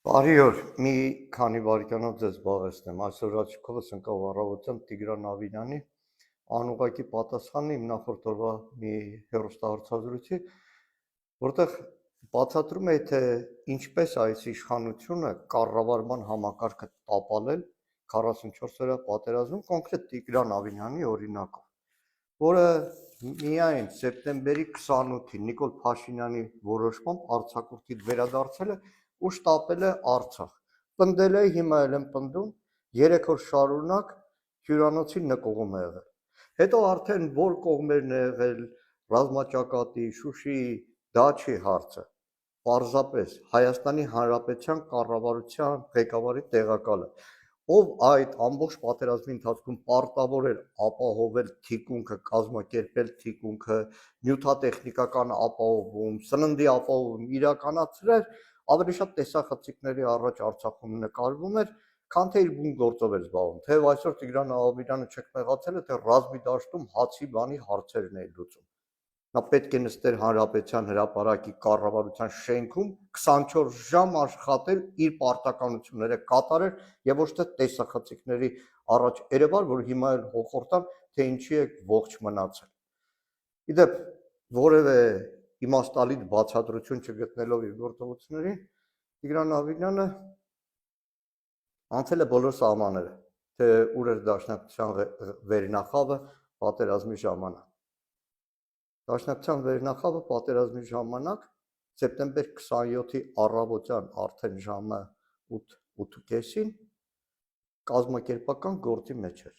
Բարի օր, մի քանի վայրկյանով ձեզ զբաղեցնեմ։ Այսօր աչքովս ընկավ առավոտյան Տիգրան Ավինյանի անուղղակի պատասխանը իմ նախորդ օրվա մի հեռուստահաղորդազրույցի, որտեղ բացատրում է, թե ինչպես այս իշխանությունը կառավարման համակարգը տապալել 44-օրյա պատերազմում, կոնկրետ Տիգրան Ավինյանի օրինակով, որը միայն սեպտեմբերի 28-ին Նիկոլ Փաշինյանի որոշմամբ արձակուրդից վերադարձել է ու շտապել է Արցախ։ Պնդել է, հիմա էլ եմ պնդում, 3 օր շարունակ հյուրանոցի նկողում է եղել։ Հետո արդեն որ կողմերն է եղել ռազմաճակատի, Շուշիի, դա չի հարցը։ Պարզապես Հայաստանի Հանրապետության կառավարության ղեկավարի տեղակալը, ով այդ ամբողջ պատերազմի ընթացքում պարտավոր էր ապահովել թիկունքը, կազմակերպել թիկունքը, նյութատեխնիկական ապահովում, սննդի ապահովում իրականացրել, ավելի շատ տեսախցիկների առաջ Արցախում նկարվում էր, քան թե իր բուն գործով էր զբաղվում։ Թեև այսօր Տիգրան Ավինյանը չքնեղացել է, թե ռազմի դաշտում հացի բանի հարցերն է լուծում։ Նա պետք է նստեր Հանրապետության հրապարակի կառավարության շենքում 24 ժամ աշխատել, իր պարտականությունները կատարել եւ ոչ թե տեսախցիկների առաջ երևալ, որ հիմա էլ հոխորտան, թե ինչի է ողջ մնացել։ Իդեպ որևէ իմաստալից բացատրություն չգտնելով իր գործողություններին, Տիգրան Ավինյանը անցել է բոլոր սահմանները, թե ուր էր Դաշնակցության վերնախավը պատերազմի ժամանակ։ Դաշնակցության վերնախավը պատերազմի ժամանակ սեպտեմբեր 27-ի առավոտյան արդեն ժամը 8:30-ին կազմակերպական գործի մեջ էր։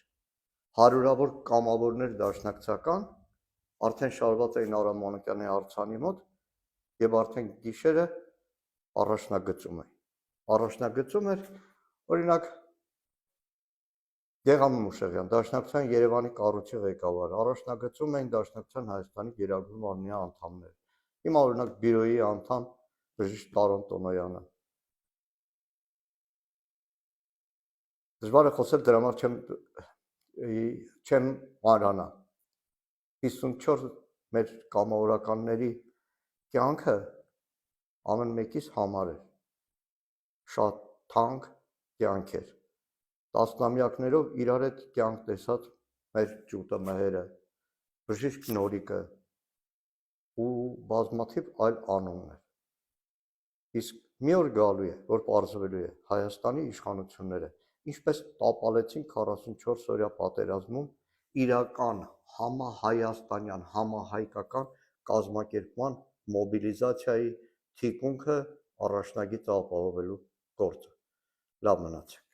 Հարյուրավոր կամավորներ դաշնակցական արդեն շարված էին Արամ Մանուկյանի արձանի մոտ եւ արդեն գիշերը առաջնագծում էին։ Առաջնագծում էր օրինակ Գեգամ Մուշեղյան, Դաշնակցության Երևանի կառույցի ղեկավար, առաջնագծում էին Դաշնակցության Հայաստանի Գերագույն մարմնի անդամներ։ Հիմա օրինակ բյուրոյի անդամ բժիշկ Տարոն Տոնոյանը։ Դժվար է խոսել, դրա համար չեմ մանրանա։ 54 մեր կամավորականների կյանքը ամեն մեկիս համար էր։ Շատ թանկ կյանք էր։ Տասնամյակներով իրար հետ կյանք տեսած մեր ճուտը մհերը, բժիշկ Նորիկը ու բազմաթիվ այլ անուններ։ Իսկ մի օր գալու է, որ պարզվելու է Հայաստանի իշխանությունները ինչպես տապալեցին 44-օրյա պատերազմում իրական համահայաստանյան, համահայկական կազմակերպման մոբիլիզացիայի թիկունքը առաջնագիծը ապահովելու գործը։ Լավ մնացեք։